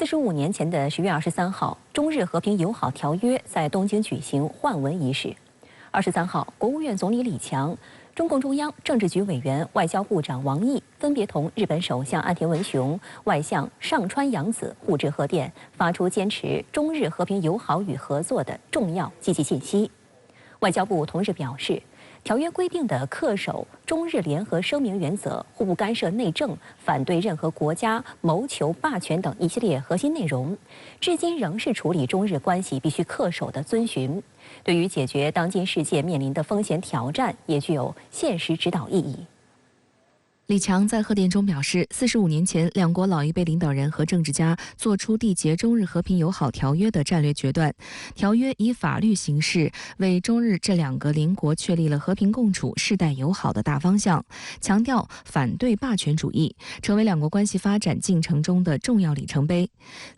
45年前的10月23号，中日和平友好条约在东京举行换文仪式。23号，国务院总理李强、中共中央政治局委员、外交部长王毅分别同日本首相岸田文雄、外相上川阳子互致贺电，发出坚持中日和平友好与合作的重要积极信息。外交部同日表示，条约规定的恪守中日联合声明原则、互不干涉内政、反对任何国家谋求霸权等一系列核心内容，至今仍是处理中日关系必须恪守的遵循，对于解决当今世界面临的风险挑战，也具有现实指导意义。李强在贺电中表示，45年前，两国老一辈领导人和政治家作出缔结中日和平友好条约的战略决断。条约以法律形式为中日这两个邻国确立了和平共处、世代友好的大方向，强调反对霸权主义，成为两国关系发展进程中的重要里程碑。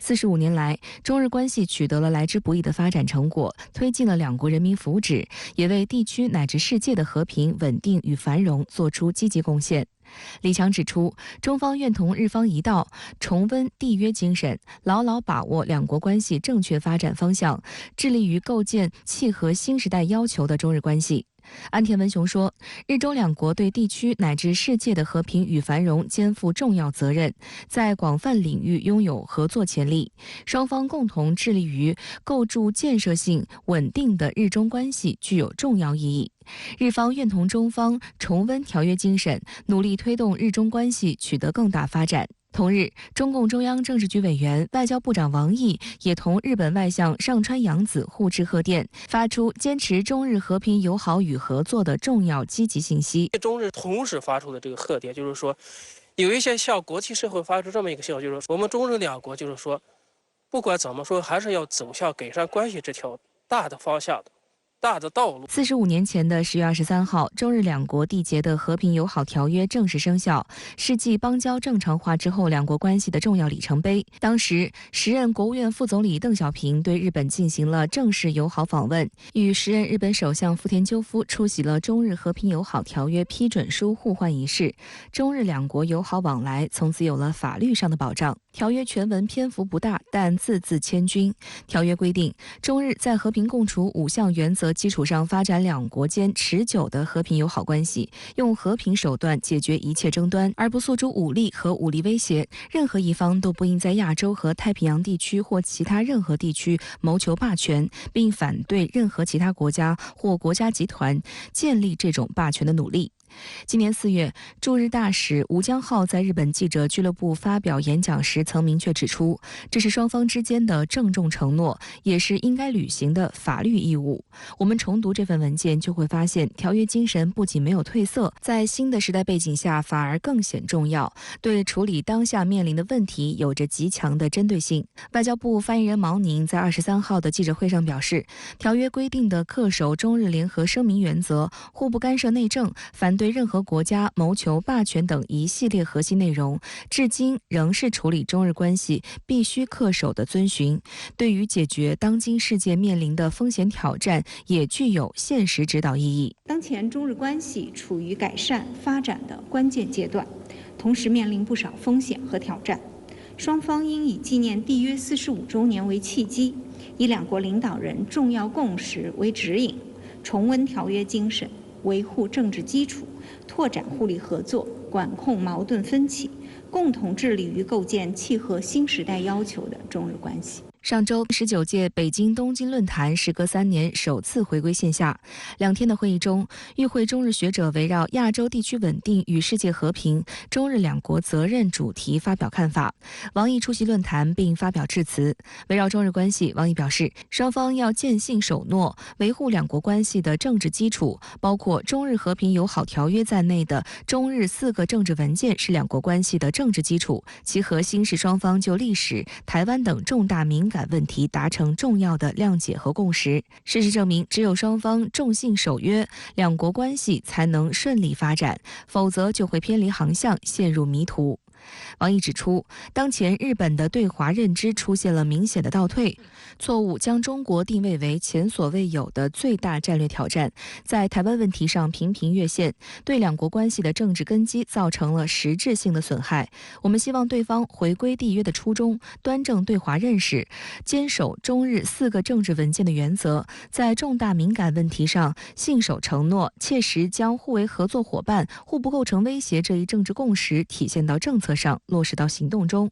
45年来，中日关系取得了来之不易的发展成果，推进了两国人民福祉，也为地区乃至世界的和平、稳定与繁荣做出积极贡献。李强指出，中方愿同日方一道，重温缔约精神，牢牢把握两国关系正确发展方向，致力于构建契合新时代要求的中日关系。岸田文雄说，日中两国对地区乃至世界的和平与繁荣肩负重要责任，在广泛领域拥有合作潜力，双方共同致力于构筑建设性、稳定的日中关系具有重要意义。日方愿同中方重温条约精神，努力推动日中关系取得更大发展。同日，中共中央政治局委员、外交部长王毅也同日本外相上川阳子互致贺电，发出坚持中日和平友好与合作的重要积极信息。中日同时发出的这个贺电，就是说，有一些向国际社会发出这么一个信号，就是说我们中日两国就是说，不管怎么说，还是要走向改善关系这条大的方向的。大的道路。45年前的10月23号，中日两国缔结的和平友好条约正式生效，是继邦交正常化之后两国关系的重要里程碑。当时，时任国务院副总理邓小平对日本进行了正式友好访问，与时任日本首相福田赳夫出席了中日和平友好条约批准书互换仪式，中日两国友好往来从此有了法律上的保障。条约全文篇幅不大，但字字千钧。条约规定，中日在和平共处5项原则基础上发展两国间持久的和平友好关系，用和平手段解决一切争端，而不诉诸武力和武力威胁。任何一方都不应在亚洲和太平洋地区或其他任何地区谋求霸权，并反对任何其他国家或国家集团建立这种霸权的努力。今年4月，驻日大使吴江浩在日本记者俱乐部发表演讲时曾明确指出，这是双方之间的郑重承诺，也是应该履行的法律义务。我们重读这份文件，就会发现条约精神不仅没有褪色，在新的时代背景下反而更显重要，对处理当下面临的问题有着极强的针对性。外交部发言人毛宁在23号的记者会上表示，条约规定的恪守中日联合声明原则、互不干涉内政、反对任何国家谋求霸权等一系列核心内容，至今仍是处理中日关系必须恪守的遵循，对于解决当今世界面临的风险挑战也具有现实指导意义。当前中日关系处于改善发展的关键阶段，同时面临不少风险和挑战，双方应以纪念缔约45周年为契机，以两国领导人重要共识为指引，重温条约精神，维护政治基础，拓展互利合作，管控矛盾分歧，共同致力于构建契合新时代要求的中日关系。上周19届北京东京论坛时隔3年首次回归线下，2天的会议中，与会中日学者围绕亚洲地区稳定与世界和平、中日两国责任主题发表看法。王毅出席论坛并发表致辞。围绕中日关系，王毅表示，双方要践信守诺，维护两国关系的政治基础，包括中日和平友好条约在内的中日4个政治文件是两国关系的政治基础，其核心是双方就历史、台湾等重大敏感问题达成重要的谅解和共识。事实证明，只有双方重信守约，两国关系才能顺利发展，否则就会偏离航向，陷入迷途。王毅指出，当前日本的对华认知出现了明显的倒退，错误将中国定位为前所未有的最大战略挑战，在台湾问题上频频越线，对两国关系的政治根基造成了实质性的损害。我们希望对方回归缔约的初衷，端正对华认识，坚守中日4个政治文件的原则，在重大敏感问题上信守承诺，切实将互为合作伙伴、互不构成威胁这一政治共识体现到政策上，落实到行动中。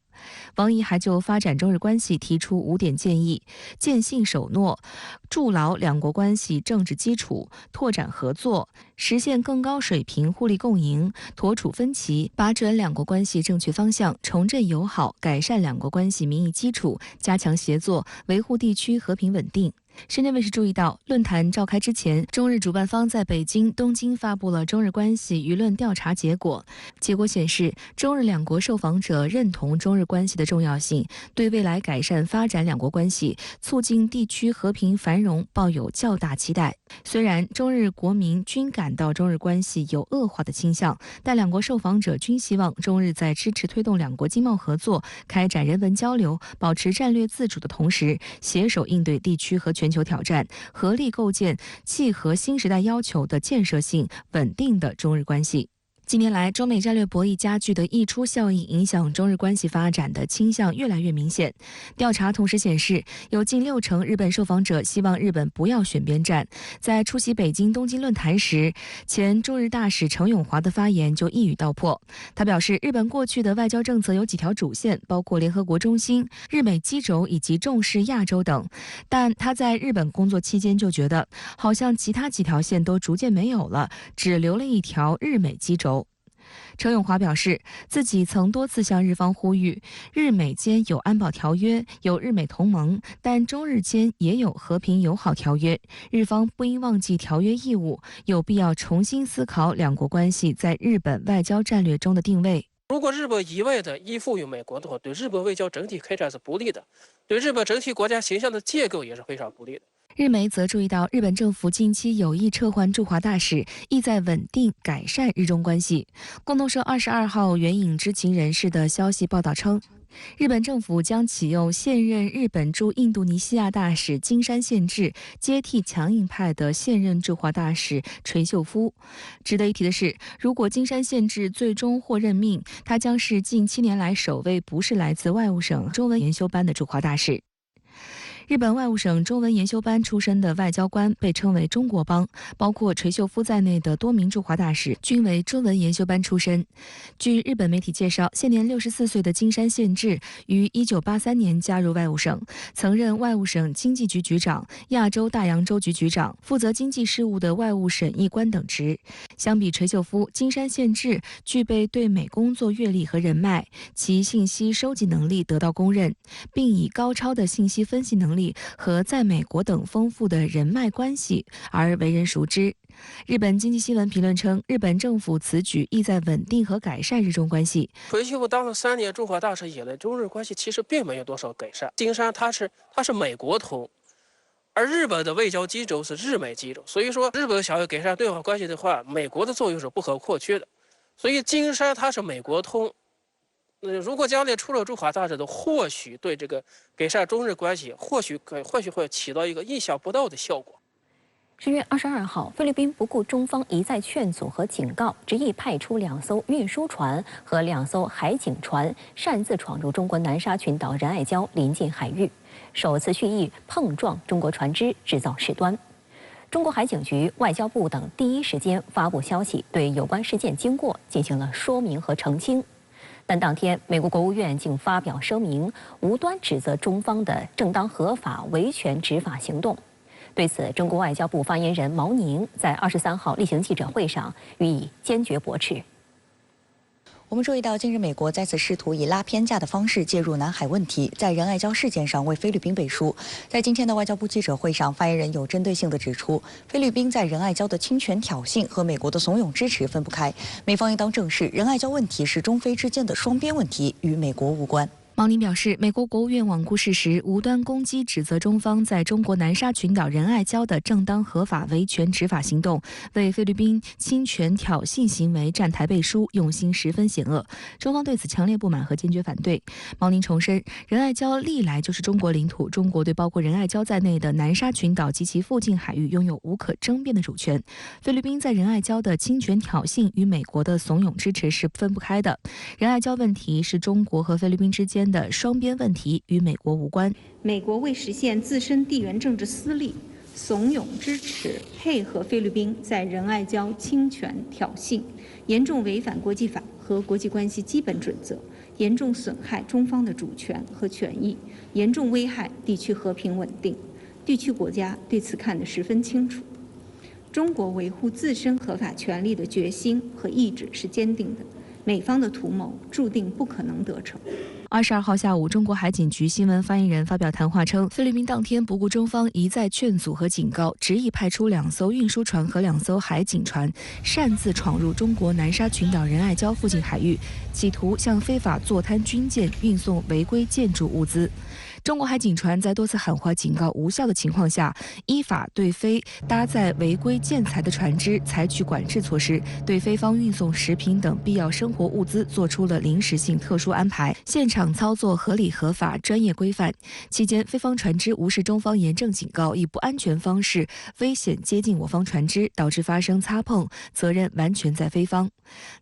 王毅还就发展中日关系提出5点建议：坚信守诺，筑牢两国关系政治基础，拓展合作，实现更高水平互利共赢，妥处分歧，把准两国关系正确方向，重振友好，改善两国关系民意基础，加强协作，维护地区和平稳定。深圳卫视注意到，论坛召开之前，中日主办方在北京、东京发布了中日关系舆论调查结果。结果显示，中日两国受访者认同中日关系的重要性，对未来改善发展两国关系、促进地区和平繁荣抱有较大期待。虽然中日国民均感到中日关系有恶化的倾向，但两国受访者均希望中日在支持推动两国经贸合作、开展人文交流、保持战略自主的同时，携手应对地区和全球挑战，合力构建契合新时代要求的建设性、稳定的中日关系。近年来，中美战略博弈加剧的溢出效应影响中日关系发展的倾向越来越明显。调查同时显示，有近60%日本受访者希望日本不要选边站。在出席北京、东京论坛时，前驻日大使程永华的发言就一语道破。他表示，日本过去的外交政策有几条主线，包括联合国中心、日美基轴以及重视亚洲等。但他在日本工作期间就觉得，好像其他几条线都逐渐没有了，只留了一条日美基轴。程永华表示，自己曾多次向日方呼吁，日美间有安保条约，有日美同盟，但中日间也有和平友好条约，日方不应忘记条约义务，有必要重新思考两国关系在日本外交战略中的定位。如果日本一味的依附于美国的话，对日本外交整体开展是不利的，对日本整体国家形象的建构也是非常不利的。日媒则注意到，日本政府近期有意撤换驻华大使，意在稳定改善日中关系。共同社22号援引知情人士的消息报道称，日本政府将启用现任日本驻印度尼西亚大使金山宪治，接替强硬派的现任驻华大使垂秀夫。值得一提的是，如果金山宪治最终获任命，他将是近7年来首位不是来自外务省中文研修班的驻华大使。日本外务省中文研修班出身的外交官被称为中国帮，包括垂秀夫在内的多名驻华大使均为中文研修班出身。据日本媒体介绍，现年64岁的金山宪治于1983年加入外务省，曾任外务省经济局局长、亚洲大洋洲局局长，负责经济事务的外务审议官等职。相比垂秀夫，金山宪治具备对美工作阅历和人脉，其信息收集能力得到公认，并以高超的信息分析能力和在美国等丰富的人脉关系而为人熟知。日本经济新闻评论称，日本政府此举意在稳定和改善日中关系。垂秀夫当了3年驻华大使以来，中日关系其实并没有多少改善。金山他是美国通，而日本的外交基轴是日美基轴，所以说日本想要改善对华关系的话，美国的作用是不可或缺的。所以金山他是美国通。如果将来出了驻华大使的，或许对这个改善中日关系，或许会起到一个意想不到的效果。10月22号，菲律宾不顾中方一再劝阻和警告，执意派出2艘运输船和2艘海警船，擅自闯入中国南沙群岛仁爱礁临近海域，首次蓄意碰撞中国船只，制造事端。中国海警局、外交部等第一时间发布消息，对有关事件经过进行了说明和澄清。但当天，美国国务院竟发表声明，无端指责中方的正当合法维权执法行动。对此，中国外交部发言人毛宁在23号例行记者会上予以坚决驳斥。我们注意到，近日美国再次试图以拉偏架的方式介入南海问题，在仁爱礁事件上为菲律宾背书。在今天的外交部记者会上，发言人有针对性地指出，菲律宾在仁爱礁的侵权挑衅和美国的怂恿支持分不开，美方应当正视仁爱礁问题是中菲之间的双边问题，与美国无关。毛宁表示，美国国务院罔顾事实，无端攻击，指责中方在中国南沙群岛仁爱礁的正当合法维权执法行动，为菲律宾侵权挑衅行为站台背书，用心十分险恶。中方对此强烈不满和坚决反对。毛宁重申，仁爱礁历来就是中国领土，中国对包括仁爱礁在内的南沙群岛及其附近海域拥有无可争辩的主权。菲律宾在仁爱礁的侵权挑衅与美国的怂恿支持是分不开的。仁爱礁问题是中国和菲律宾之间的双边问题，与美国无关。美国为实现自身地缘政治私利，怂恿支持配合菲律宾在仁爱礁侵权挑衅，严重违反国际法和国际关系基本准则，严重损害中方的主权和权益，严重危害地区和平稳定。地区国家对此看得十分清楚。中国维护自身合法权利的决心和意志是坚定的，美方的图谋注定不可能得逞。22号下午，中国海警局新闻发言人发表谈话称，菲律宾当天不顾中方一再劝阻和警告，执意派出2艘运输船和2艘海警船，擅自闯入中国南沙群岛仁爱礁附近海域，企图向非法坐滩军舰运送违规建筑物资。中国海警船在多次喊话警告无效的情况下，依法对非搭载违规建材的船只采取管制措施，对菲方运送食品等必要生活物资做出了临时性特殊安排，现场操作合理合法、专业规范。期间，菲方船只无视中方严正警告，以不安全方式危险接近我方船只，导致发生擦碰，责任完全在菲方。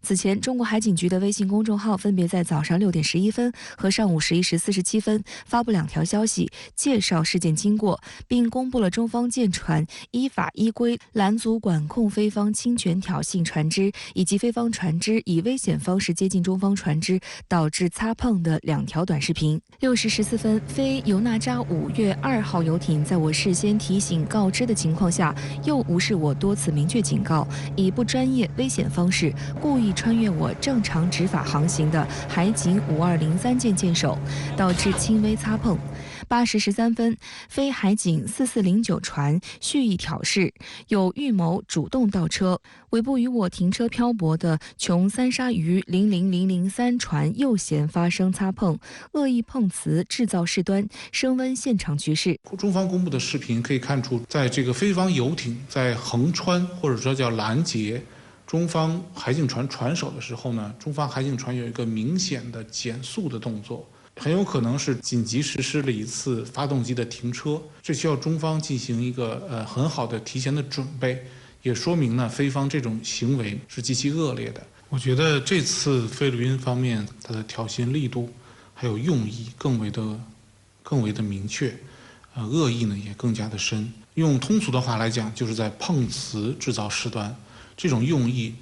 此前，中国海警局的微信公众号分别在早上6点11分和上午11时47分发布2条消息，介绍事件经过，并公布了中方舰船依法依规拦阻管控菲方侵权挑衅船只，以及菲方船只以危险方式接近中方船只导致擦碰的2条短视频。6时14分，菲尤纳扎5月2号游艇在我事先提醒告知的情况下，又无视我多次明确警告，以不专业危险方式故意穿越我正常执法航行的海警5203舰舰首，导致轻微擦碰。8时13分，菲海警4409船蓄意挑事，有预谋主动倒车，尾部与我停车漂泊的琼三鲨鱼00003船右舷发生擦碰，恶意碰瓷制造事端，升温现场局势。中方公布的视频可以看出，在这个菲方游艇在横穿或者说叫拦截中方海警船船首的时候呢，中方海警船有一个明显的减速的动作，很有可能是紧急实施了一次发动机的停车，这需要中方进行一个很好的提前的准备，也说明呢菲方这种行为是极其恶劣的。我觉得这次菲律宾方面它的挑衅力度还有用意更为的明确，恶意呢也更加的深。用通俗的话来讲，就是在碰瓷制造事端。这种用意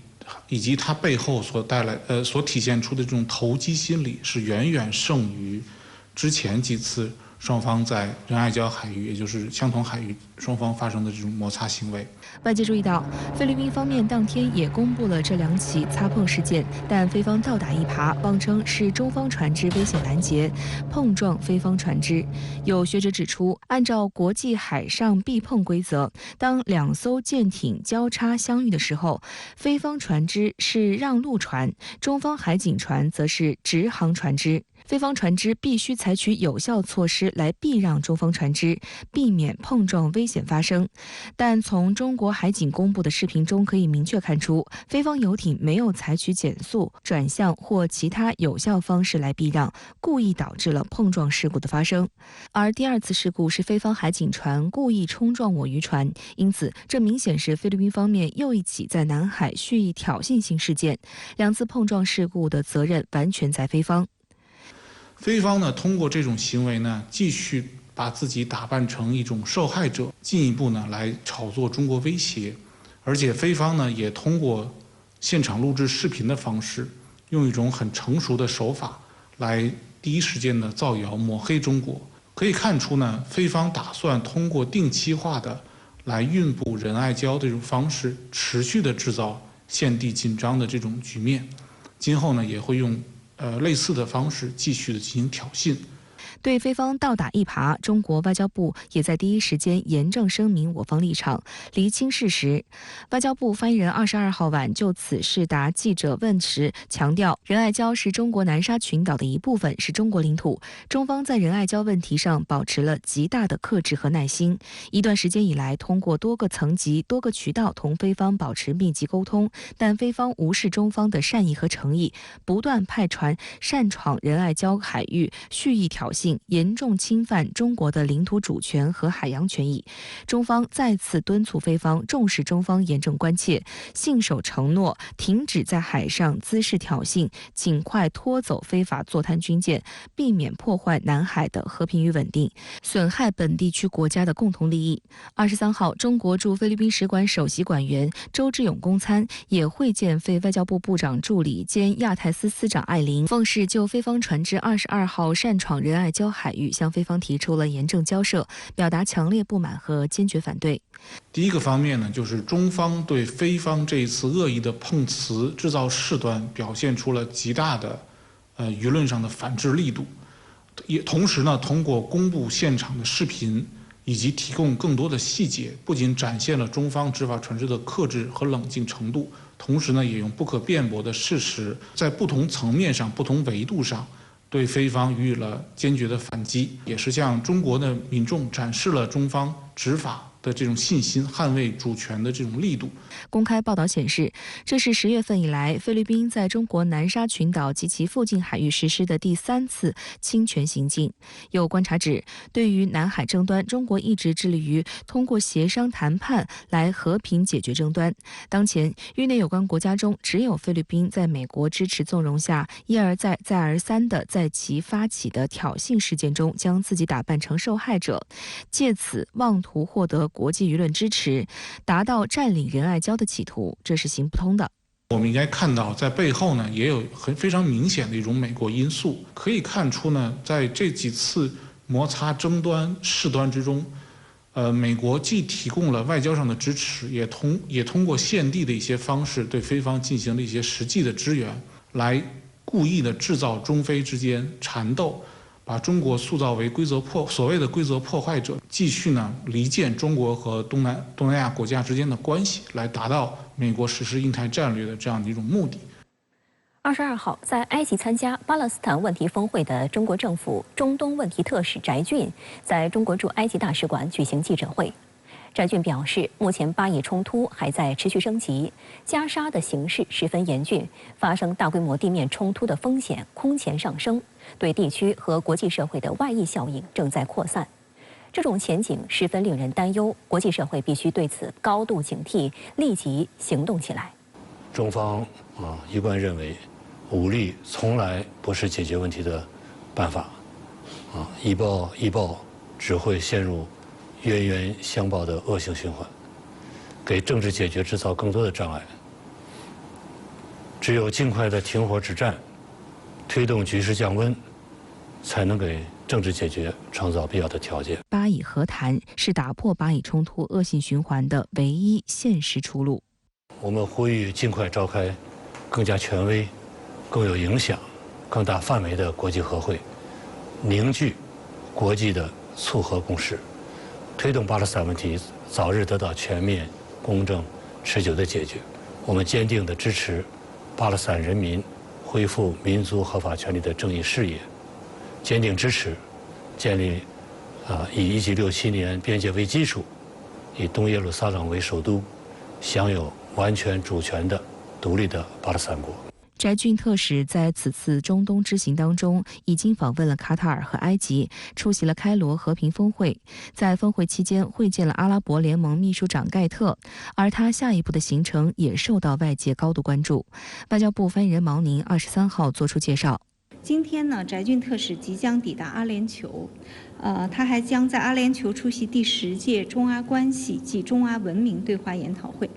以及它背后所体现出的这种投机心理，是远远胜于之前几次双方在仁爱礁海域，也就是相同海域双方发生的这种摩擦行为。外界注意到，菲律宾方面当天也公布了这2起擦碰事件，但菲方倒打一耙，妄称是中方船只危险拦截碰撞菲方船只。有学者指出，按照国际海上避碰规则，当2艘舰艇交叉相遇的时候，菲方船只是让路船，中方海警船则是直航船只。菲方船只必须采取有效措施来避让中方船只，避免碰撞危险发生。但从中国海警公布的视频中可以明确看出，菲方游艇没有采取减速、转向或其他有效方式来避让，故意导致了碰撞事故的发生。而第2次事故是菲方海警船故意冲撞我渔船，因此这明显是菲律宾方面又一起在南海蓄意挑衅性事件。2次碰撞事故的责任完全在菲方。菲方呢，通过这种行为呢，继续把自己打扮成一种受害者，进一步呢来炒作中国威胁。而且菲方呢，也通过现场录制视频的方式，用一种很成熟的手法来第一时间的造谣抹黑中国。可以看出呢，菲方打算通过定期化的来运补仁爱礁这种方式，持续的制造现地紧张的这种局面。今后呢，也会用类似的方式继续的进行挑衅。对菲方倒打一耙，中国外交部也在第一时间严正声明我方立场，厘清事实。外交部发言人22号晚就此事答记者问时强调，仁爱礁是中国南沙群岛的一部分，是中国领土。中方在仁爱礁问题上保持了极大的克制和耐心。一段时间以来，通过多个层级、多个渠道同菲方保持密集沟通，但菲方无视中方的善意和诚意，不断派船擅闯仁爱礁海域，蓄意挑衅，严重侵犯中国的领土主权和海洋权益。中方再次敦促菲方重视中方严正关切，信守承诺，停止在海上滋事挑衅，尽快拖走非法坐滩军舰，避免破坏南海的和平与稳定，损害本地区国家的共同利益。23号，中国驻菲律宾使馆首席馆员周志勇公参也会见菲外交部部长助理兼亚太司司长艾琳，奉使就菲方船只22号擅闯仁爱礁海域向菲方提出了严正交涉，表达强烈不满和坚决反对。第一个方面呢，就是中方对菲方这一次恶意的碰瓷、制造事端表现出了极大的舆论上的反制力度，也同时呢，通过公布现场的视频以及提供更多的细节，不仅展现了中方执法船只的克制和冷静程度，同时呢，也用不可辩驳的事实，在不同层面上、不同维度上，对菲方予以了坚决的反击，也是向中国的民众展示了中方执法的这种信心，捍卫主权的这种力度。公开报道显示，这是10月份以来菲律宾在中国南沙群岛及其附近海域实施的第3次侵权行径。有观察指，对于南海争端，中国一直致力于通过协商谈判来和平解决争端。当前，域内有关国家中，只有菲律宾在美国支持纵容下，一而再、再而三地在其发起的挑衅事件中将自己打扮成受害者，借此妄图获得国际舆论支持，达到占领仁爱礁的企图，这是行不通的。我们应该看到，在背后呢，也有非常明显的一种美国因素。可以看出呢，在这几次摩擦争端事端之中，美国既提供了外交上的支持，也通过现地的一些方式对菲方进行了一些实际的支援，来故意的制造中菲之间缠斗，把中国塑造为所谓的规则破坏者，继续呢离间中国和东南亚国家之间的关系，来达到美国实施印太战略的这样的一种目的。22号，在埃及参加巴勒斯坦问题峰会的中国政府中东问题特使翟俊，在中国驻埃及大使馆举行记者会。翟俊表示，目前巴以冲突还在持续升级，加沙的形势十分严峻，发生大规模地面冲突的风险空前上升，对地区和国际社会的外溢效应正在扩散。这种前景十分令人担忧，国际社会必须对此高度警惕，立即行动起来。中方一贯认为，武力从来不是解决问题的办法，以暴易暴只会陷入冤冤相报的恶性循环，给政治解决制造更多的障碍。只有尽快的停火止战，推动局势降温，才能给政治解决创造必要的条件。巴以和谈是打破巴以冲突恶性循环的唯一现实出路。我们呼吁尽快召开更加权威、更有影响、更大范围的国际和会，凝聚国际的促和共识，推动巴勒斯坦问题早日得到全面、公正、持久的解决。我们坚定地支持巴勒斯坦人民恢复民族合法权利的正义事业，坚定支持建立以1967年边界为基础，以东耶路撒冷为首都，享有完全主权的独立的巴勒斯坦国。翟俊特使在此次中东之行当中，已经访问了卡塔尔和埃及，出席了开罗和平峰会。在峰会期间，会见了阿拉伯联盟秘书长盖特，而他下一步的行程也受到外界高度关注。外交部发言人毛宁23号作出介绍。今天呢，翟俊特使即将抵达阿联酋，他还将在阿联酋出席第10届中阿关系及中阿文明对话研讨会。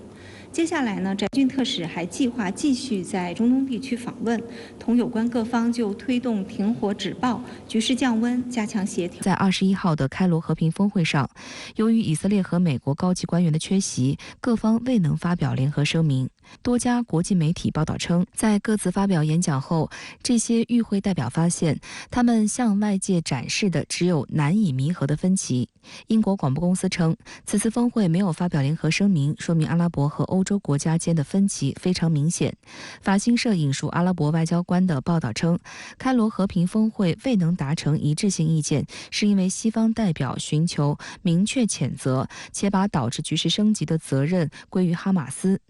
接下来呢，翟俊特使还计划继续在中东地区访问，同有关各方就推动停火止暴、局势降温加强协调。在21号的开罗和平峰会上，由于以色列和美国高级官员的缺席，各方未能发表联合声明。多家国际媒体报道称，在各自发表演讲后，这些与会代表发现，他们向外界展示的只有难以弥合的分歧。英国广播公司称，此次峰会没有发表联合声明，说明阿拉伯和欧洲国家间的分歧非常明显。法新社引述阿拉伯外交官的报道称，开罗和平峰会未能达成一致性意见，是因为西方代表寻求明确谴责，且把导致局势升级的责任归于哈马斯。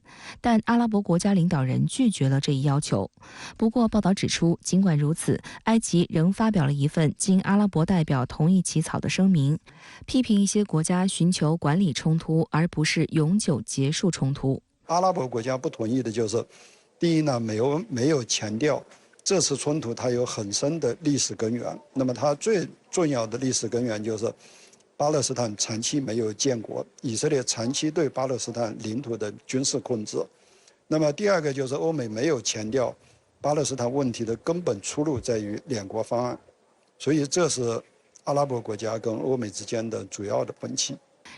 但阿拉伯国家领导人拒绝了这一要求。不过，报道指出，尽管如此，埃及仍发表了一份经阿拉伯代表同意起草的声明，批评一些国家寻求管理冲突，而不是永久结束冲突。阿拉伯国家不同意的就是，第一呢，没有强调这次冲突它有很深的历史根源。那么它最重要的历史根源就是，巴勒斯坦长期没有建国，以色列长期对巴勒斯坦领土的军事控制。那么第二个就是欧美没有强调巴勒斯坦问题的根本出路在于两国方案，所以这是阿拉伯国家跟欧美之间的主要的分歧。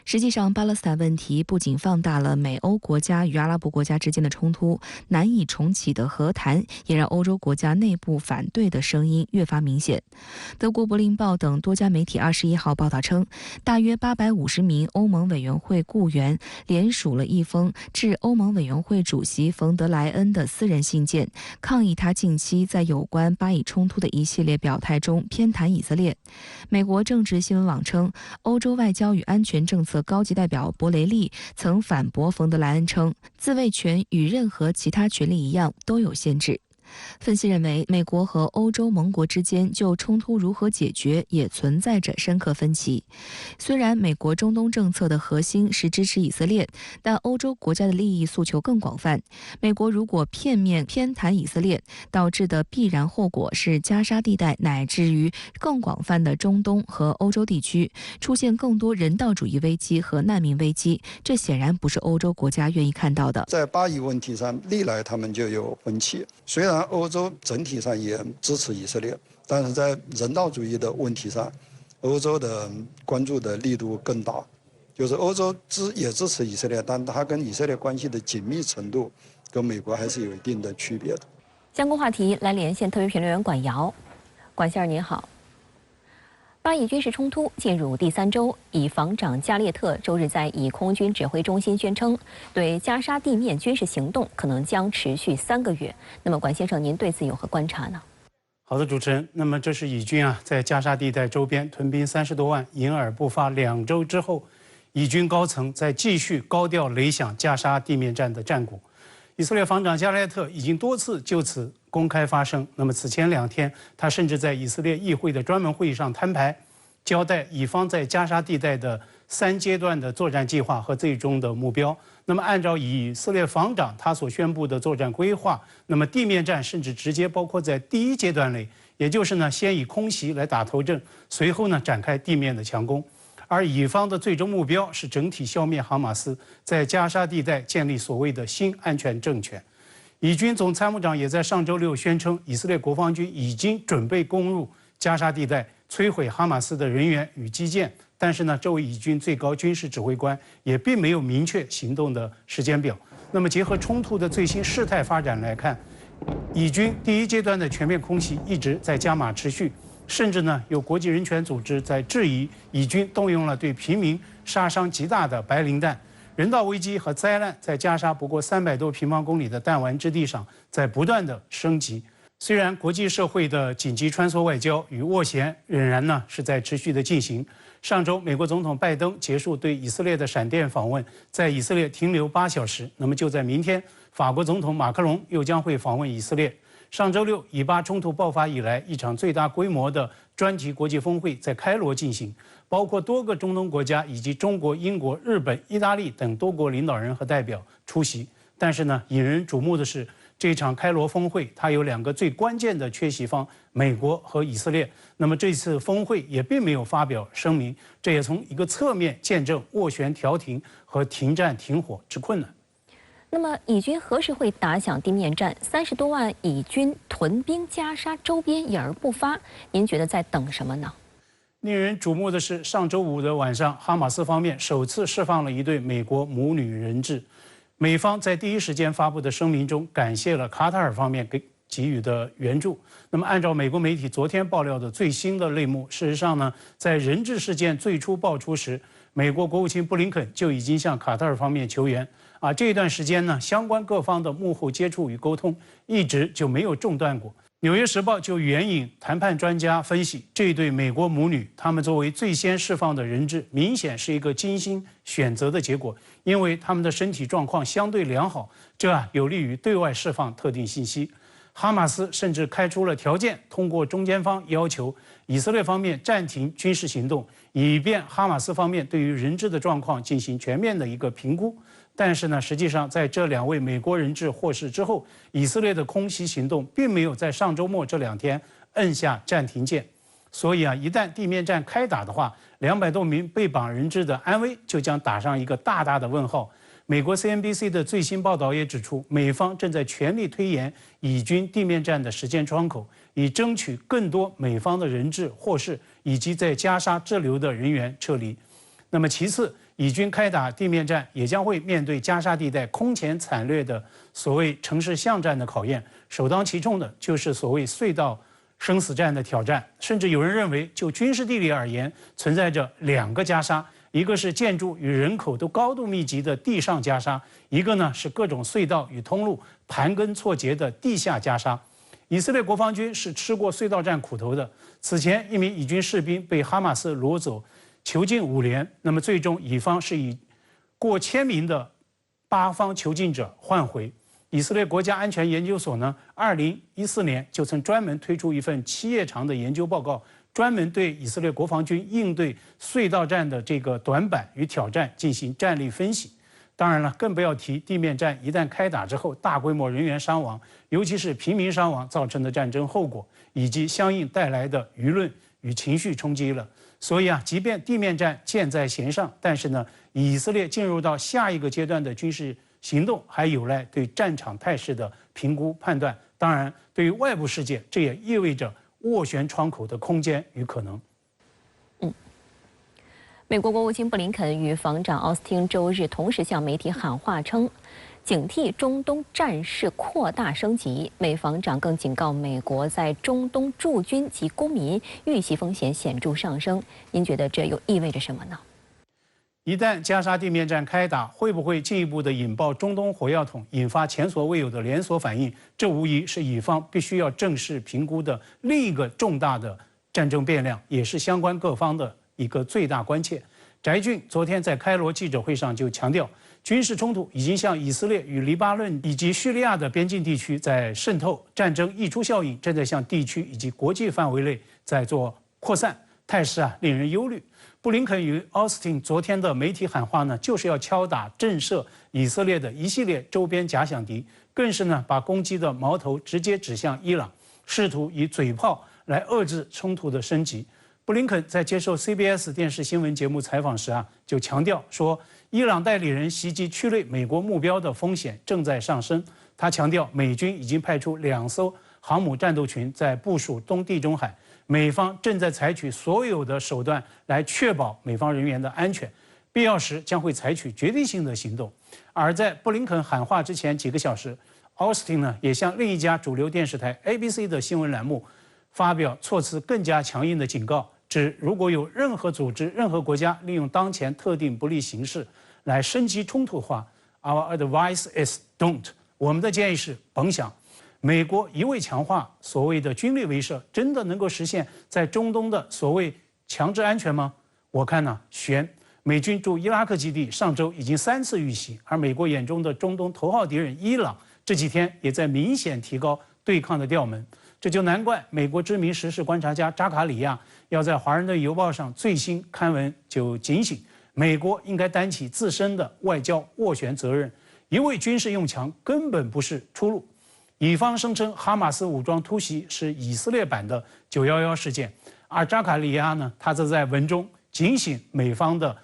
实际上，巴勒斯坦问题不仅放大了美欧国家与阿拉伯国家之间的冲突，难以重启的和谈也让欧洲国家内部反对的声音越发明显。德国柏林报等多家媒体21号报道称，大约850名欧盟委员会雇员联署了一封致欧盟委员会主席冯德莱恩的私人信件，抗议他近期在有关巴以冲突的一系列表态中偏袒以色列。美国政治新闻网称，欧洲外交与安全政策高级代表博雷利曾反驳冯德莱恩称，自卫权与任何其他权利一样都有限制。分析认为，美国和欧洲盟国之间就冲突如何解决也存在着深刻分歧。虽然美国中东政策的核心是支持以色列，但欧洲国家的利益诉求更广泛。美国如果片面偏袒以色列，导致的必然后果是加沙地带乃至于更广泛的中东和欧洲地区出现更多人道主义危机和难民危机，这显然不是欧洲国家愿意看到的。在巴以问题上，历来他们就有分歧。虽然欧洲整体上也支持以色列，但是在人道主义的问题上，欧洲的关注的力度更大。就是欧洲也支持以色列，但它跟以色列关系的紧密程度跟美国还是有一定的区别的。相关话题来连线特约评论员管瑶。管先生您好。巴以军事冲突进入第3周，以防长加列特周日在以空军指挥中心宣称，对加沙地面军事行动可能将持续3个月。那么，管先生，您对此有何观察呢？好的，主持人。那么，这是以军在加沙地带周边屯兵30多万，因而不发2周之后，以军高层在继续高调擂响加沙地面战的战鼓。以色列防长加列特已经多次就此公开发声。那么此前2天，他甚至在以色列议会的专门会议上摊牌，交代以方在加沙地带的3阶段的作战计划和最终的目标。那么按照以色列防长他所宣布的作战规划，那么地面战甚至直接包括在第1阶段内，也就是先以空袭来打头阵，随后展开地面的强攻。而以方的最终目标是整体消灭哈马斯，在加沙地带建立所谓的新安全政权。以军总参谋长也在上周6宣称，以色列国防军已经准备攻入加沙地带，摧毁哈马斯的人员与基建。但是这位以军最高军事指挥官也并没有明确行动的时间表。那么结合冲突的最新事态发展来看，以军第1阶段的全面空袭一直在加码持续。甚至有国际人权组织在质疑以军动用了对平民杀伤极大的白磷弹，人道危机和灾难在加沙不过300多平方公里的弹丸之地上在不断的升级。虽然国际社会的紧急穿梭外交与斡旋仍然是在持续的进行。上周，美国总统拜登结束对以色列的闪电访问，在以色列停留8小时。那么就在明天，法国总统马克龙又将会访问以色列。上周6，以巴冲突爆发以来，一场最大规模的专题国际峰会在开罗进行，包括多个中东国家以及中国、英国、日本、意大利等多国领导人和代表出席。但是引人瞩目的是，这场开罗峰会它有2个最关键的缺席方，美国和以色列。那么这次峰会也并没有发表声明，这也从一个侧面见证斡旋调停和停战停火之困难。那么，以军何时会打响地面战？30多万以军屯兵加沙周边隐而不发，您觉得在等什么呢？令人瞩目的是，上周5的晚上，哈马斯方面首次释放了一对美国母女人质。美方在第一时间发布的声明中，感谢了卡塔尔方面给予的援助。那么，按照美国媒体昨天爆料的最新的内幕，事实上呢，在人质事件最初爆出时，美国国务卿布林肯就已经向卡塔尔方面求援。这一段时间呢，相关各方的幕后接触与沟通一直就没有中断过。《纽约时报》就援引谈判专家分析，这对美国母女他们作为最先释放的人质，明显是一个精心选择的结果，因为他们的身体状况相对良好，这有利于对外释放特定信息。哈马斯甚至开出了条件，通过中间方要求以色列方面暂停军事行动，以便哈马斯方面对于人质的状况进行全面的一个评估。但是呢，实际上在这2位美国人质获释之后，以色列的空袭行动并没有在上周末这2天摁下暂停键。所以一旦地面战开打的话，200多名被绑人质的安危就将打上一个大大的问号。美国 CNBC 的最新报道也指出，美方正在全力推延以军地面战的时间窗口，以争取更多美方的人质获释，以及在加沙滞留的人员撤离。那么其次，以军开打地面战也将会面对加沙地带空前惨烈的所谓城市巷战的考验，首当其冲的就是所谓隧道生死战的挑战。甚至有人认为，就军事地理而言，存在着2个加沙，一个是建筑与人口都高度密集的地上加沙，一个呢是各种隧道与通路盘根错节的地下加沙。以色列国防军是吃过隧道战苦头的，此前1名以军士兵被哈马斯掳走，囚禁5年，那么最终以方是以过千名的巴方囚禁者换回。以色列国家安全研究所呢，2014年就曾专门推出一份7页长的研究报告，专门对以色列国防军应对隧道战的这个短板与挑战进行战力分析。当然了，更不要提地面战一旦开打之后，大规模人员伤亡，尤其是平民伤亡造成的战争后果，以及相应带来的舆论与情绪冲击了。所以即便地面战箭在弦上，但是呢，以色列进入到下一个阶段的军事行动，还有赖对战场态势的评估判断。当然，对于外部世界，这也意味着斡旋窗口的空间与可能。美国国务卿布林肯与防长奥斯汀周日同时向媒体喊话称，警惕中东战事扩大升级。美防长更警告美国在中东驻军及公民遇袭风险显著上升。您觉得这又意味着什么呢？一旦加沙地面战开打，会不会进一步的引爆中东火药桶，引发前所未有的连锁反应？这无疑是以方必须要正式评估的另一个重大的战争变量，也是相关各方的一个最大关切。翟俊昨天在开罗记者会上就强调，军事冲突已经向以色列与黎巴嫩以及叙利亚的边境地区在渗透，战争溢出效应正在向地区以及国际范围内在做扩散，态势令人忧虑。布林肯与奥斯汀昨天的媒体喊话呢，就是要敲打震慑以色列的一系列周边假想敌，更是呢把攻击的矛头直接指向伊朗，试图以嘴炮来遏制冲突的升级。布林肯在接受 CBS 电视新闻节目采访时就强调说，伊朗代理人袭击区内美国目标的风险正在上升。他强调，美军已经派出2艘航母战斗群在部署东地中海，美方正在采取所有的手段来确保美方人员的安全，必要时将会采取决定性的行动。而在布林肯喊话之前几个小时，奥斯汀呢也向另一家主流电视台 ABC 的新闻栏目发表措辞更加强硬的警告，指如果有任何组织、任何国家利用当前特定不利形势来升级冲突的话 ，Our advice is don't。我们的建议是甭想。美国一味强化所谓的军力威慑，真的能够实现在中东的所谓强制安全吗？我看悬。美军驻伊拉克基地上周已经3次遇袭，而美国眼中的中东头号敌人伊朗这几天也在明显提高对抗的调门。这就难怪美国知名时事观察家扎卡里亚要在《华盛顿邮报》上最新刊文就警醒，美国应该担起自身的外交斡旋责任，一味军事用强根本不是出路。以方声称哈马斯武装突袭是以色列版的911事件，而扎卡里亚呢，他则在文中警醒美方的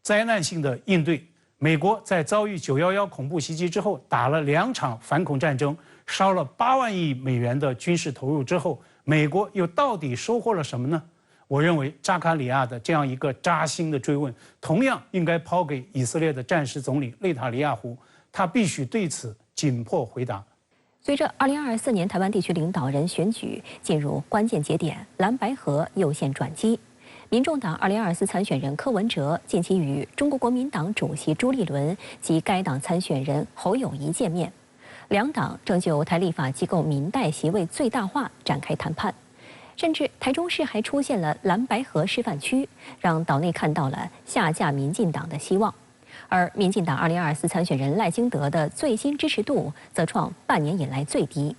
灾难性的应对。美国在遭遇911恐怖袭击之后，打了2场反恐战争，烧了8万亿美元的军事投入之后，美国又到底收获了什么呢？我认为扎卡里亚的这样一个扎心的追问，同样应该抛给以色列的战时总理内塔尼亚胡。他必须对此紧迫回答。随着2024年台湾地区领导人选举进入关键节点，蓝白合又现转机。民众党2024参选人柯文哲近期与中国国民党主席朱立伦及该党参选人侯友宜见面，两党正就台立法机构民代席位最大化展开谈判，甚至台中市还出现了蓝白合示范区，让岛内看到了下架民进党的希望。而民进党2024参选人赖清德的最新支持度则创半年以来最低。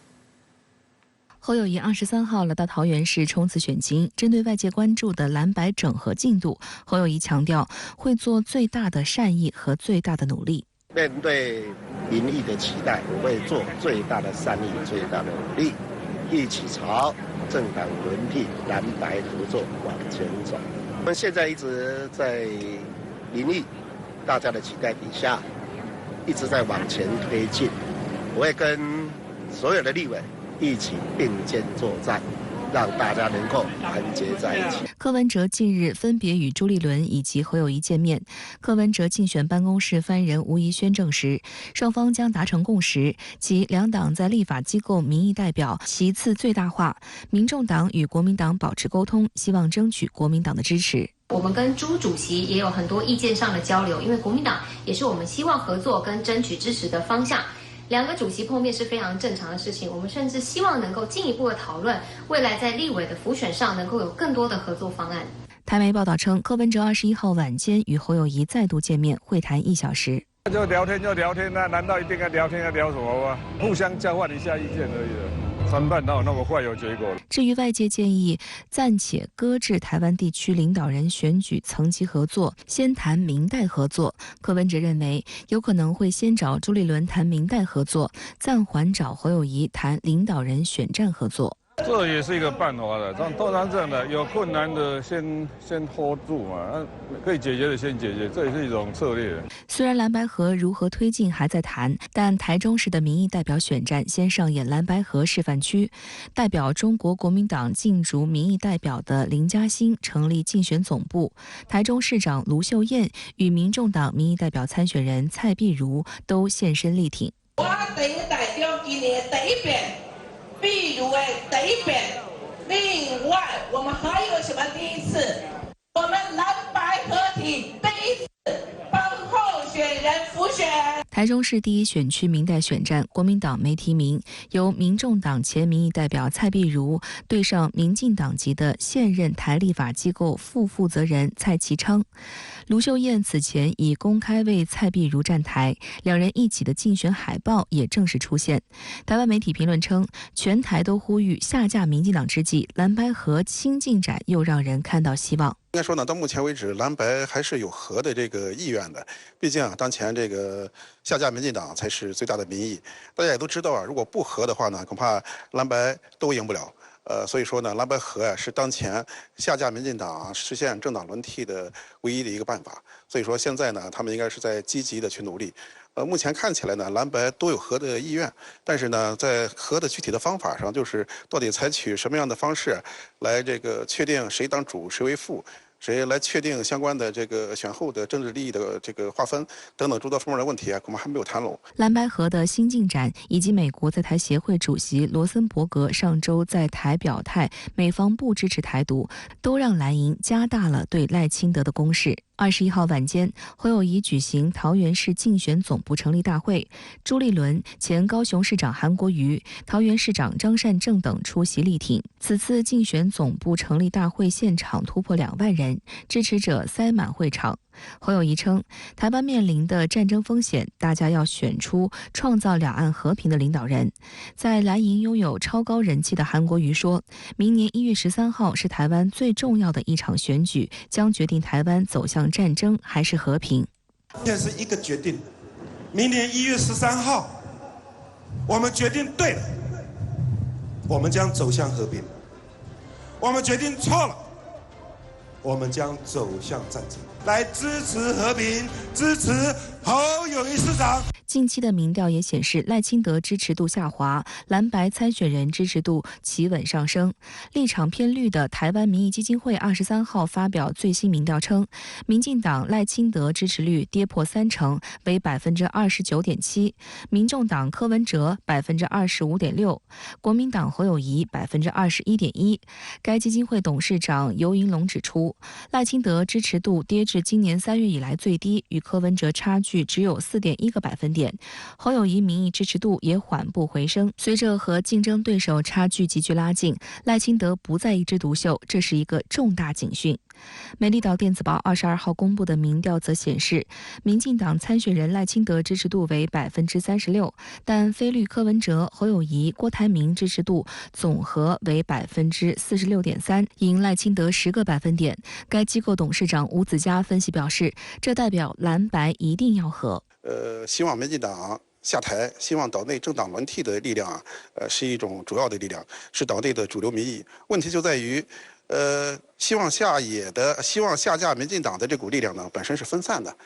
侯友宜23号来到桃园市冲刺选情，针对外界关注的蓝白整合进度，侯友宜强调会做最大的善意和最大的努力。面对民意的期待，我会做最大的善意、最大的努力，一起朝政党轮替、蓝白合作往前走。我们现在一直在民意大家的期待底下，一直在往前推进。我会跟所有的立委一起并肩作战，让大家能够团结在一起。柯文哲近日分别与朱立伦以及侯友宜见面。柯文哲竞选办公室发言人吴怡轩证实，双方将达成共识，即两党在立法机构民意代表席次最大化。民众党与国民党保持沟通，希望争取国民党的支持。我们跟朱主席也有很多意见上的交流，因为国民党也是我们希望合作跟争取支持的方向。两个主席碰面是非常正常的事情，我们甚至希望能够进一步的讨论，未来在立委的辅选上能够有更多的合作方案。台媒报道称，柯文哲21号晚间与侯友宜再度见面，会谈1小时。就聊天就聊天，那难道一定要聊天？要聊什么吗？互相交换一下意见而已了。谈判哪有那么快有结果？至于外界建议暂且搁置台湾地区领导人选举层级合作，先谈民代合作，柯文哲认为有可能会先找朱立伦谈民代合作，暂缓找侯友宜谈领导人选战合作。这也是一个办法的，当然这样的，有困难的先 hold 住嘛，可以解决的先解决，这也是一种策略。虽然蓝白合如何推进还在谈，但台中市的民意代表选战先上演蓝白合示范区，代表中国国民党竞逐民意代表的林嘉欣成立竞选总部，台中市长卢秀燕与民众党民意代表参选人蔡碧如都现身力挺。我等代表今年第一遍。比如第一遍，另外我们还有什么第一次？我们蓝白合体第一次帮候选人辅选。台中市第一选区民代选战，国民党没提名，由民众党前民意代表蔡碧如对上民进党籍的现任台立法机构副负责人蔡其昌。卢秀燕此前已公开为蔡碧如站台，两人一起的竞选海报也正式出现。台湾媒体评论称，全台都呼吁下架民进党之际，蓝白合新进展又让人看到希望。应该说呢，到目前为止，蓝白还是有和的这个意愿的。毕竟当前这个下架民进党才是最大的民意。大家也都知道如果不和的话呢，恐怕蓝白都赢不了。所以说呢，蓝白合是当前下架民进党、实现政党轮替的唯一的一个办法。所以说现在呢，他们应该是在积极的去努力。目前看起来呢，蓝白都有和的意愿，但是呢，在和的具体的方法上，就是到底采取什么样的方式来这个确定谁当主谁为副，谁来确定相关的这个选后的政治利益的这个划分等等诸多方面的问题恐怕还没有谈拢。蓝白合的新进展，以及美国在台协会主席罗森伯格上周在台表态美方不支持台独，都让蓝营加大了对赖清德的攻势。21号晚间，侯友宜举行桃园市竞选总部成立大会，朱立伦、前高雄市长韩国瑜、桃园市长张善政等出席力挺。此次竞选总部成立大会现场突破2万人，支持者塞满会场。侯友宜称，台湾面临的战争风险，大家要选出创造两岸和平的领导人。在蓝营拥有超高人气的韩国瑜说，明年1月13号是台湾最重要的一场选举，将决定台湾走向战争还是和平。现在是一个决定，明年1月13号，我们决定对了，我们将走向和平；我们决定错了，我们将走向战争。来支持和平，支持侯友宜市长。近期的民调也显示，赖清德支持度下滑，蓝白参选人支持度企稳上升。立场偏绿的台湾民意基金会23号发表最新民调称，民进党赖清德支持率跌破30%，为29.7%；民众党柯文哲25.6%，国民党侯友宜21.1%。该基金会董事长游盈隆指出，赖清德支持度跌至今年3月以来最低，与柯文哲差距只有4.1个百分点。侯友宜民意支持度也缓步回升。随着和竞争对手差距急剧拉近，赖清德不再一枝独秀，这是一个重大警讯。美丽岛电子报22号公布的民调则显示，民进党参选人赖清德支持度为36%，但非绿柯文哲、侯友宜、郭台铭支持度总和为46.3%，赢赖清德10个百分点。该机构董事长吴子嘉分析表示，这代表蓝白一定要和。希望民进党下台，希望岛内政党轮替的力量啊，是一种主要的力量，是岛内的主流民意。问题就在于，希望下架民进党的这股力量呢，本身是分散的。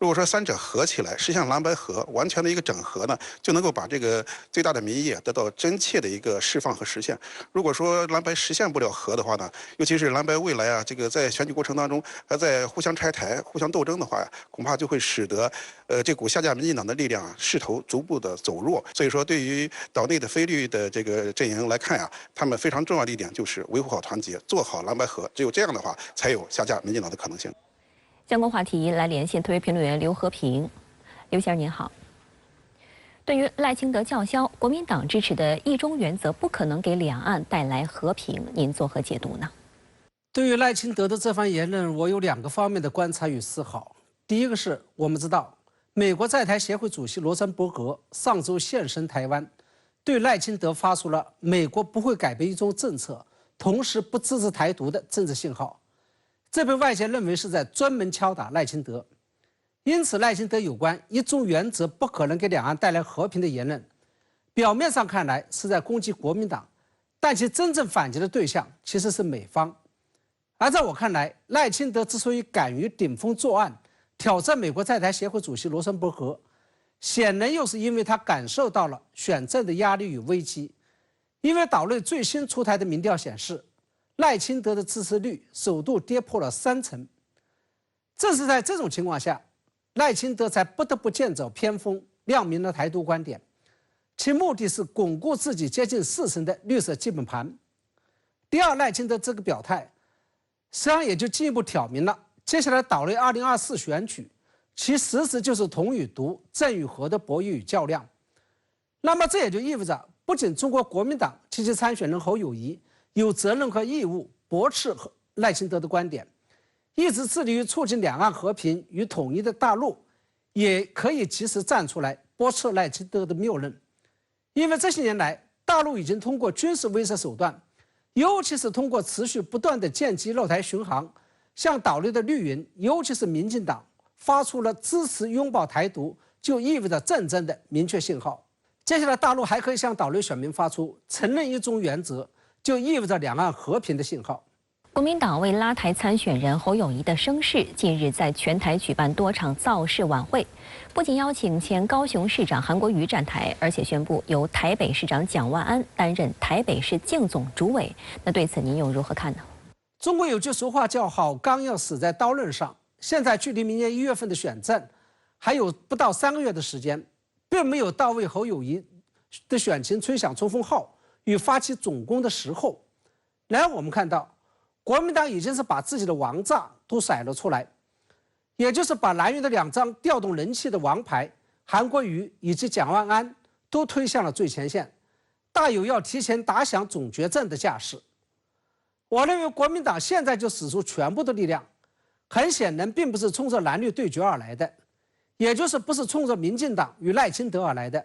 如果说三者合起来，实现蓝白合，完全的一个整合呢，就能够把这个最大的民意得到真切的一个释放和实现。如果说蓝白实现不了合的话呢，尤其是蓝白未来啊，这个在选举过程当中还在互相拆台、互相斗争的话，恐怕就会使得这股下架民进党的力量啊势头逐步的走弱。所以说，对于岛内的非绿的这个阵营来看啊，他们非常重要的一点就是维护好团结，做好蓝白合。只有这样的话，才有下架民进党的可能性。相关话题来连线特约评论员刘和平。刘先生您好。对于赖清德叫嚣国民党支持的一中原则不可能给两岸带来和平，您作何解读呢？对于赖清德的这番言论，我有2个方面的观察与思考。第一个是我们知道，美国在台协会主席罗森伯格上周现身台湾，对赖清德发出了美国不会改变一中政策，同时不支持台独的政治信号。这被外界认为是在专门敲打赖清德，因此赖清德有关一中原则不可能给两岸带来和平的言论，表面上看来是在攻击国民党，但其真正反击的对象其实是美方。而在我看来，赖清德之所以敢于顶风作案，挑战美国在台协会主席罗森伯格，显然又是因为他感受到了选战的压力与危机。因为岛内最新出台的民调显示，赖清德的支持率首度跌破了30%。正是在这种情况下，赖清德才不得不剑走偏锋，亮明了台独观点，其目的是巩固自己接近40%的绿色基本盘。第二，赖清德这个表态，实际上也就进一步挑明了接下来岛内2024选举，其实质就是统与独、正与和的博弈与较量。那么这也就意味着，不仅中国国民党及其参选人侯友宜有责任和义务驳斥赖清德的观点，一直致力于促进两岸和平与统一的大陆，也可以及时站出来驳斥赖清德的谬论。因为这些年来，大陆已经通过军事威慑手段，尤其是通过持续不断的舰机绕台巡航，向岛内的绿营，尤其是民进党发出了支持拥抱台独就意味着战争的明确信号。接下来大陆还可以向岛内选民发出承认一中原则就意味着两岸和平的信号。国民党为拉台参选人侯友宜的声势，近日在全台举办多场造势晚会，不仅邀请前高雄市长韩国瑜站台，而且宣布由台北市长蒋万安担任台北市竞总主委。那对此您又如何看呢？中国有句俗话叫好钢要死在刀刃上，现在距离明年1月份的选战还有不到3个月的时间，并没有到为侯友宜的选情吹响冲锋号与发起总攻的时候。然而我们看到，国民党已经是把自己的王炸都甩了出来，也就是把蓝营的2张调动人气的王牌韩国瑜以及蒋万安都推向了最前线，大有要提前打响总决战的架势。我认为国民党现在就使出全部的力量，很显然并不是冲着蓝绿对决而来的，也就是不是冲着民进党与赖清德而来的，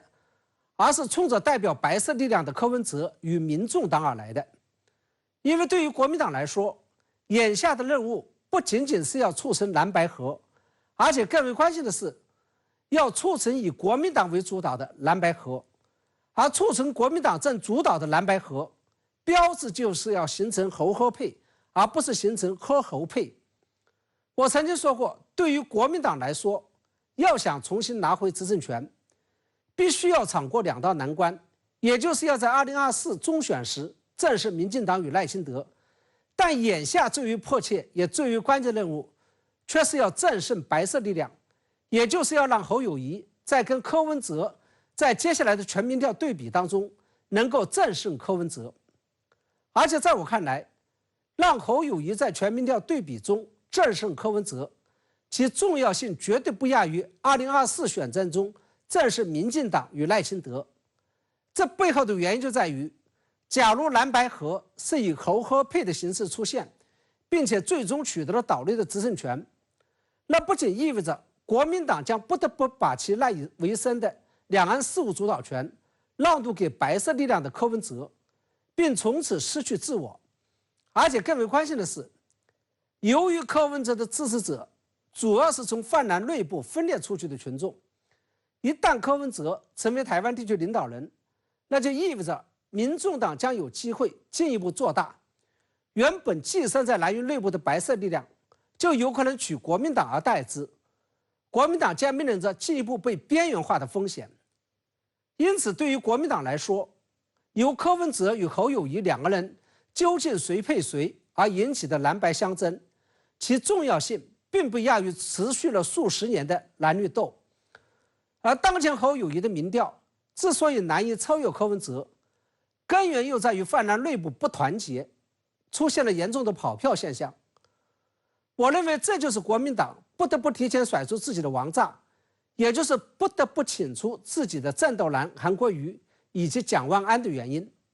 而是冲着代表白色力量的柯文哲与民众党而来的。因为对于国民党来说，眼下的任务不仅仅是要促成蓝白合，而且更为关键的是要促成以国民党为主导的蓝白合。而促成国民党正主导的蓝白合，标志就是要形成侯贺配而不是形成柯侯配。我曾经说过，对于国民党来说，要想重新拿回执政权，必须要闯过2道难关，也就是要在2024中选时战胜民进党与赖清德。但眼下最为迫切也最为关键任务，却是要战胜白色力量，也就是要让侯友宜在跟柯文哲在接下来的全民调对比当中能够战胜柯文哲。而且在我看来，让侯友宜在全民调对比中战胜柯文哲，其重要性绝对不亚于2024选战中战胜民进党与赖清德。这背后的原因就在于，假如蓝白合是以侯柯配的形式出现，并且最终取得了岛内的执政权，那不仅意味着国民党将不得不把其赖以为生的两岸事务主导权让渡给白色力量的柯文哲，并从此失去自我。而且更为关键的是，由于柯文哲的支持者主要是从泛蓝内部分裂出去的群众，一旦柯文哲成为台湾地区领导人，那就意味着民众党将有机会进一步做大，原本寄生在蓝营内部的白色力量就有可能取国民党而代之，国民党将面临着进一步被边缘化的风险。因此对于国民党来说，由柯文哲与侯友宜2个人究竟谁配谁而引起的蓝白相争，其重要性并不亚于持续了数十年的蓝绿斗。而当前侯友宜的民调之所以难以超越柯文哲，根源又在于泛蓝内部不团结，出现了严重的跑票现象。我认为这就是国民党不得不提前甩出自己的王炸，也就是不得不请出自己的战斗蓝韩国瑜以及蒋万安的原因。